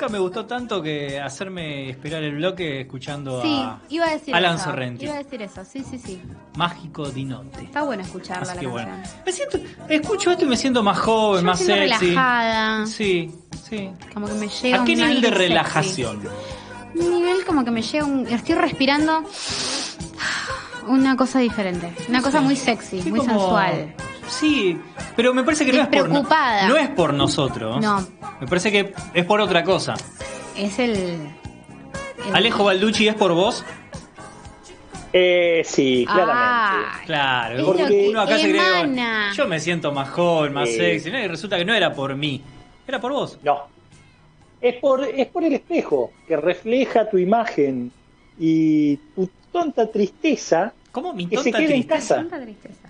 nunca me gustó tanto que hacerme esperar el bloque escuchando a iba a decir Alan eso. Sorrenti. Iba a decir eso, sí. Mágico di notte. Está bueno escucharla Así la que canción. bueno. Escucho esto y me siento más joven, Yo más me siento sexy. relajada. Sí. Como que me llega ¿A qué un nivel de aire sexy. relajación? Un nivel como que me llega estoy respirando una cosa diferente. Una cosa muy sexy, Sí, muy como- sensual. Sí, pero me parece que no es por Despreocupada. no es por nosotros. No. Me parece que es por otra cosa. Es el Alejo Balducci, ¿es por vos? Sí, claramente. Claro, es porque lo que uno acá se cree, emana. yo me siento más joven, más sexy, ¿no? Y resulta que no era por mí, era por vos. No. Es por el espejo que refleja tu imagen y tu tonta tristeza ¿Cómo? Mi que se tonta quede en tristeza. casa. Tanta tristeza.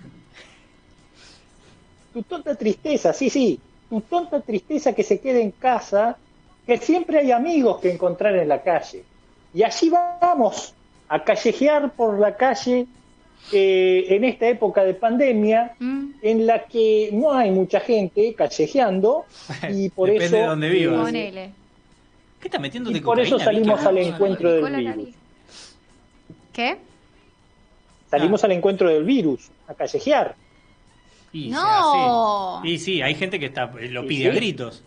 Tu tonta tristeza, sí. Tu tonta tristeza que se quede en casa, que siempre hay amigos que encontrar en la calle. Y allí vamos a callejear por la calle en esta época de pandemia, en la que no hay mucha gente callejeando y por Depende eso de dónde vivas. Ponele. ¿Qué estás metiéndote y por eso cocaína, salimos Vicky? al encuentro Picó del la virus. nariz. ¿Qué? Salimos al encuentro del virus, a callejear. Y No. sí. Y sí, hay gente que lo Y pide sí. a gritos.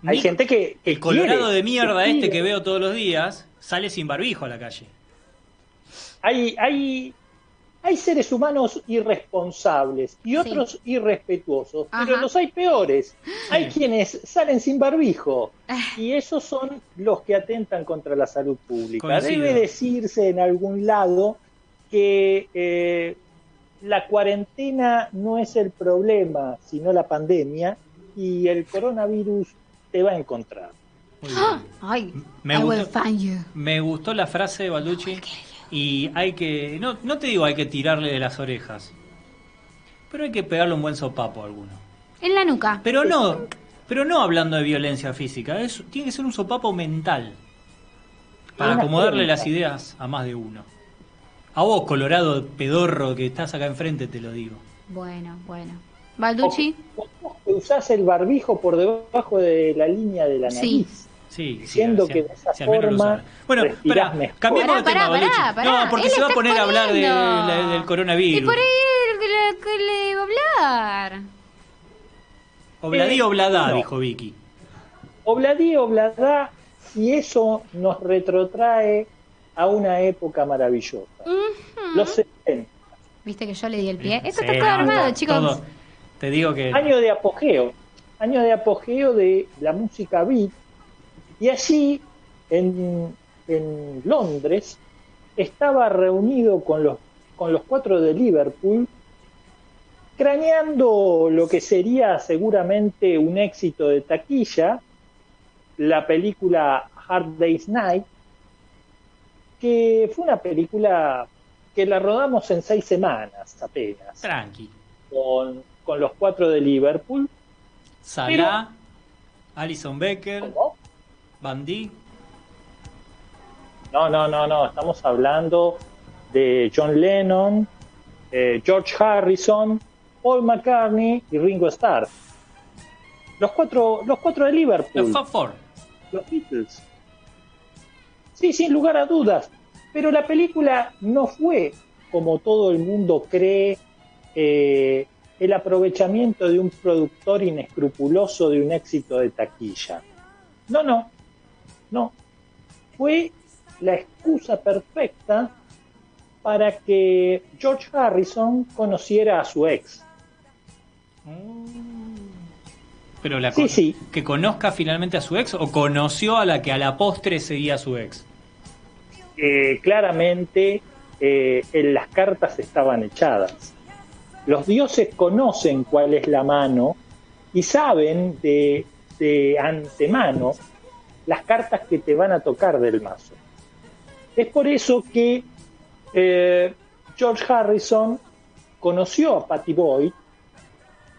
Hay gente que El colorado quiere, de mierda que este pide. que veo todos los días sale sin barbijo a la calle. Hay seres humanos irresponsables y otros irrespetuosos, pero Ajá. los hay peores. Hay quienes salen sin barbijo y esos son los que atentan contra la salud pública. Coincido. Debe decirse en algún lado que la cuarentena no es el problema, sino la pandemia, y el coronavirus te va a encontrar. Muy bien. Ay, Me I will gustó. find you. Me gustó la frase de Balducci y hay que, no te digo hay que tirarle de las orejas, pero hay que pegarle un buen sopapo a alguno. En la nuca. Pero no hablando de violencia física, tiene que ser un sopapo mental para Una acomodarle pregunta. las ideas a más de uno. A vos, colorado pedorro que estás acá enfrente, te lo digo. Bueno. Balducci. Vos que usás el barbijo por debajo de la línea de la Sí. nariz. Sí, Diciendo que de esa al menos lo forma usaba. Bueno, respirás pará, mejor. cambiemos de tema, Pará, Balducci. pará. No, porque Él se va a está poner a hablar exponiendo. del coronavirus. Y por ahí que le va a hablar. Obladí, obladá, no. dijo Vicky. Obladí, obladá, y eso nos retrotrae a una época maravillosa. Los 70, Viste que yo le di el pie. Esto Sí, está todo no, armado, está chicos. todo. Te digo que año de apogeo de la música beat, y allí en Londres estaba reunido con los cuatro de Liverpool, craneando lo que sería seguramente un éxito de taquilla, la película Hard Day's Night, que fue una película que la rodamos en 6 semanas apenas, tranqui. con los cuatro de Liverpool. Salah, Alison Becker, ¿Cómo? Van Dijk. No, estamos hablando de John Lennon, George Harrison, Paul McCartney y Ringo Starr. Los cuatro de Liverpool. Los Fab Four. Los Beatles. Sí, sin lugar a dudas. Pero la película no fue, como todo el mundo cree, el aprovechamiento de un productor inescrupuloso de un éxito de taquilla. No. Fue la excusa perfecta para que George Harrison conociera a su ex. Pero Sí. que conozca finalmente a su ex o conoció a la que a la postre seguía a su ex. Claramente las cartas estaban echadas. Los dioses conocen cuál es la mano y saben de antemano las cartas que te van a tocar del mazo. Es por eso que George Harrison conoció a Pattie Boyd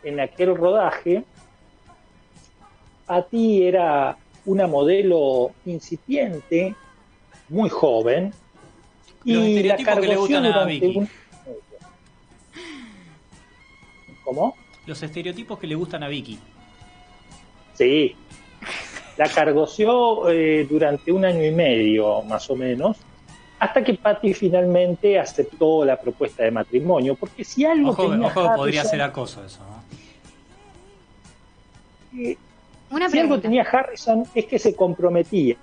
en aquel rodaje. Pattie era una modelo incipiente, muy joven, Los y la estereotipos que le cargoció gustan a durante Vicky. ¿Cómo? Los estereotipos que le gustan a Vicky. Sí. la cargoseó durante 1 año y medio, más o menos, hasta que Patty finalmente aceptó la propuesta de matrimonio, porque si algo Ojo, tenía ojo, podría Harrison, ser acoso eso, ¿no? Una si algo pregunta. tenía Harrison es que se comprometía.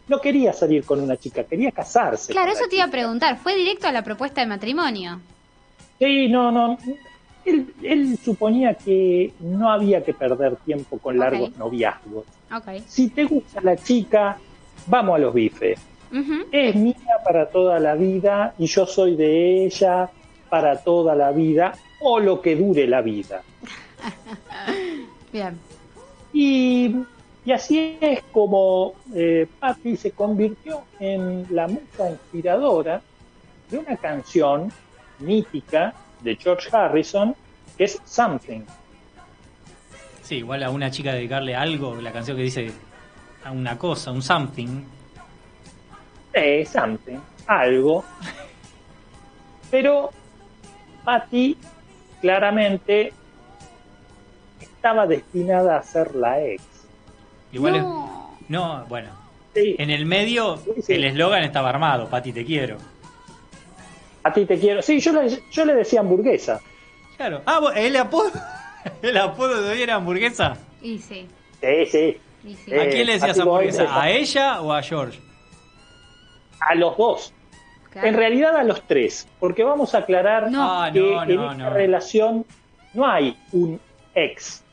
No quería salir con una chica, quería casarse. Claro, con eso la te iba a chica. preguntar. ¿Fue directo a la propuesta de matrimonio? Sí, no. Él suponía que no había que perder tiempo con largos Ok. noviazgos. Ok. Si te gusta la chica, vamos a los bifes. Ujú. Es mía para toda la vida y yo soy de ella para toda la vida o lo que dure la vida. Bien. Y, y así es como Patty se convirtió en la musa inspiradora de una canción mítica de George Harrison que es Something. Sí, igual a una chica dedicarle algo, la canción que dice a una cosa, un something. Something, algo. Pero Patty claramente estaba destinada a ser la ex. Igual No. no, bueno. Sí, En el medio, sí. el eslogan estaba armado, Pati, te quiero. A ti te quiero. Sí, yo le decía hamburguesa. Claro. Ah, el apodo, el apodo de hoy era hamburguesa. Y sí. Sí. Y sí. ¿A quién le decías Patty Boyd, hamburguesa? ¿A ella o a George? a los dos. Claro. En realidad a los tres, porque vamos a aclarar No. Ah, que no, en no, esta no. relación no hay un ex,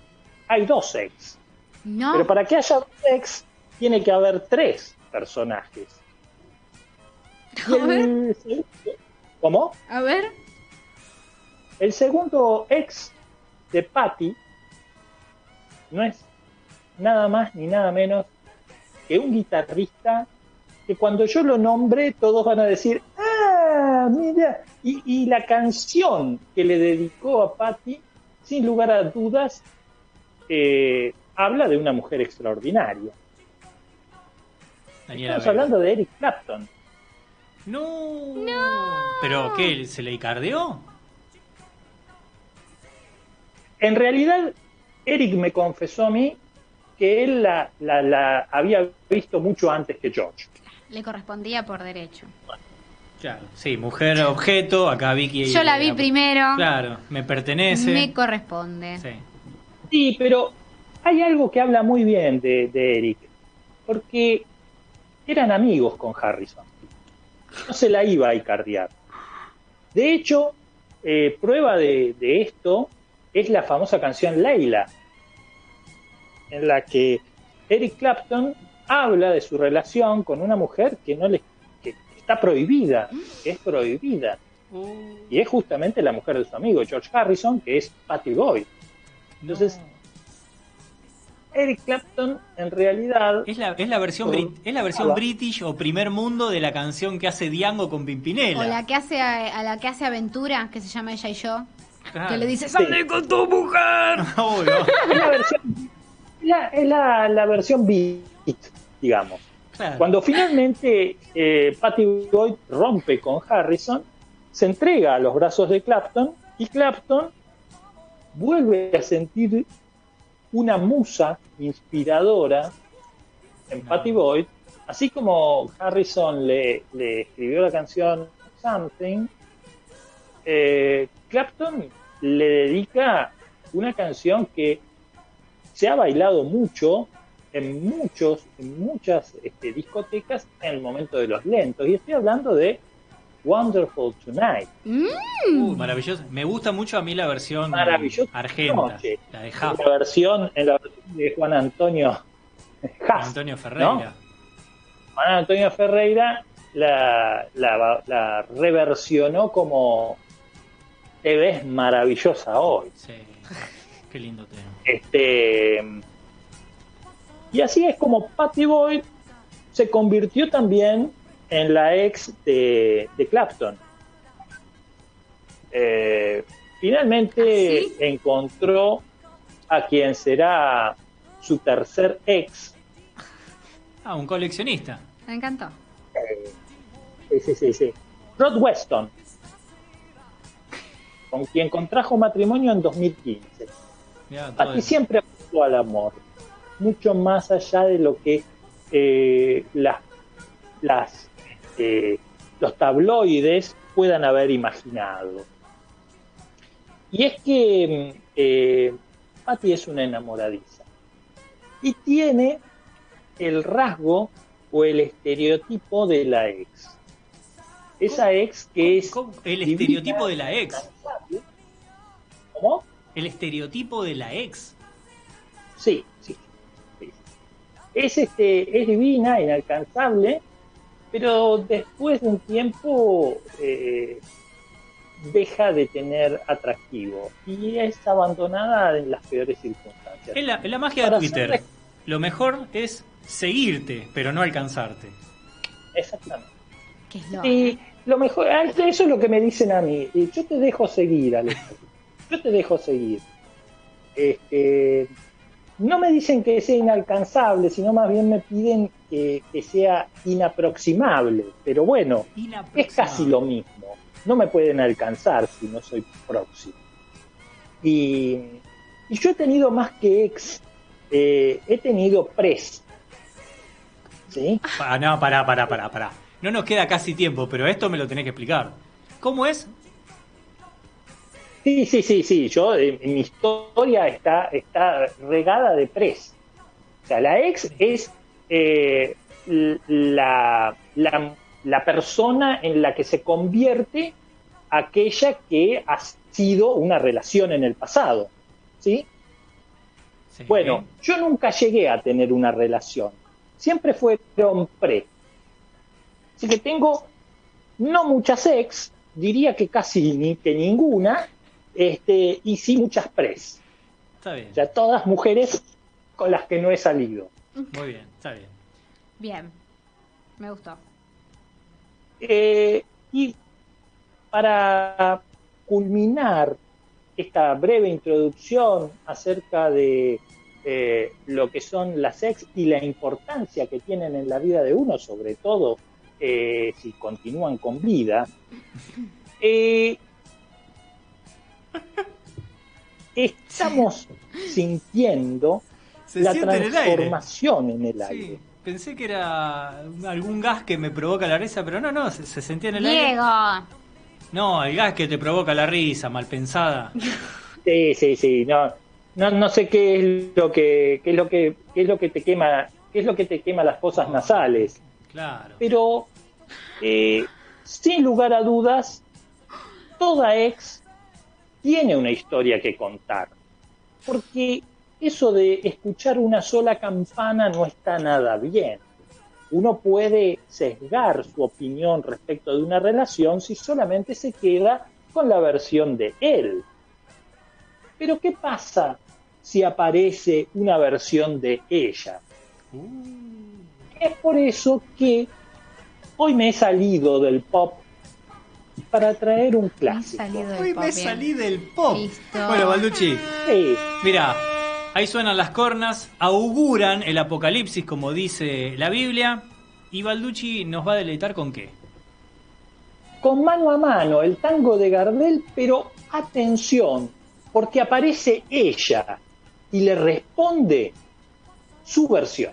hay dos ex. No. Pero para que haya dos ex, tiene que haber tres personajes. Y A ver. ¿Cómo? A ver. El segundo ex de Patty no es nada más ni nada menos que un guitarrista que cuando yo lo nombre todos van a decir, ah, mira, y la canción que le dedicó a Patty, sin lugar a dudas, habla de una mujer extraordinaria. Daniela Estamos Vega. hablando de Eric Clapton. No. ¿Pero qué? ¿Se le icardeó? En realidad, Eric me confesó a mí que él la había visto mucho antes que George. Le correspondía por derecho. Claro. Sí, mujer objeto, acá Vicky. Yo la vi primero. Claro, me pertenece. Me corresponde. Sí. Sí, pero hay algo que habla muy bien de Eric, porque eran amigos con Harrison. No se la iba a icardiar. De hecho, prueba de esto es la famosa canción Layla, en la que Eric Clapton habla de su relación con una mujer que no le que está prohibida, que es prohibida. Y es justamente la mujer de su amigo George Harrison, que es Patty Boyd. Entonces, Eric Clapton en realidad Es la versión british o primer mundo de la canción que hace Diango con Pimpinela. O la que hace a la que hace Aventura, que se llama Ella y Yo, Claro. que le dice ¡Sale con tu mujer! Uy, no. es la versión, la versión beat, digamos. Claro. Cuando finalmente Patty Boyd rompe con Harrison, se entrega a los brazos de Clapton y Clapton vuelve a sentir una musa inspiradora en Patty Boyd, así como Harrison le escribió la canción Something, Clapton le dedica una canción que se ha bailado mucho en muchas discotecas en el momento de los lentos, y estoy hablando de Wonderful Tonight. Maravilloso. Me gusta mucho a mí la versión Maravillosa argenta, noche. la de En Huff, la versión de Juan Antonio Huff, Antonio Ferreira. ¿no? Juan Antonio Ferreira la reversionó como Te ves maravillosa hoy. Sí, qué lindo tema. Y así es como Patty Boyd se convirtió también en la ex de Clapton. Finalmente ¿Ah, sí? encontró a quien será su tercer ex. Ah, un coleccionista. Me encantó. Sí. Rod Weston, con quien contrajo matrimonio en 2015. Mirá, todo Patty el- siempre apostó al amor. mucho más allá de lo que las, los tabloides puedan haber imaginado. Y es que Patty es una enamoradiza y tiene el rasgo o el estereotipo de la ex. Esa ex que es... El estereotipo de la ex. ¿Cómo? El estereotipo de la ex. Sí. Es divina, inalcanzable, pero después de un tiempo deja de tener atractivo y es abandonada en las peores circunstancias. En la magia de Twitter, lo mejor es seguirte, pero no alcanzarte. Exactamente. ¿Qué es lo? Y lo mejor, eso es lo que me dicen a mí. Yo te dejo seguir, Alex. Yo te dejo seguir. No me dicen que sea inalcanzable, sino más bien me piden que sea inaproximable. Pero bueno, es casi lo mismo. No me pueden alcanzar si no soy próximo. Y yo he tenido más que ex, he tenido pres. ¿Sí? No, pará. No nos queda casi tiempo, pero esto me lo tenés que explicar. ¿Cómo es? Sí. Yo, mi historia está regada de pres. O sea, la ex es la persona en la que se convierte aquella que ha sido una relación en el pasado. ¿Sí? Sí. Bueno, yo nunca llegué a tener una relación. Siempre fueron pre. Así que tengo no muchas ex, diría que casi ni que ninguna, y sí muchas pres. Está bien. O sea, todas mujeres con las que no he salido. Muy bien, está bien. Bien, me gustó. Y para culminar esta breve introducción acerca de lo que son las ex y la importancia que tienen en la vida de uno, sobre todo si continúan con vida, estamos sintiendo la transformación en el aire. Sí, pensé que era algún gas que me provoca la risa, pero no, se sentía en el aire. Diego. No, el gas que te provoca la risa, mal pensada. Sí, no sé qué es lo que te quema las fosas nasales. Claro. Pero sin lugar a dudas, toda ex tiene una historia que contar. Porque eso de escuchar una sola campana no está nada bien. Uno puede sesgar su opinión respecto de una relación si solamente se queda con la versión de él. Pero ¿qué pasa si aparece una versión de ella? Es por eso que hoy me he salido del pop para traer un clásico. Hoy me salí del pop. Listo. Bueno, Balducci, Sí, mira, ahí suenan las cornas, auguran el apocalipsis como dice la Biblia, y Balducci nos va a deleitar con qué. con Mano a Mano, el tango de Gardel, pero atención, porque aparece ella y le responde su versión.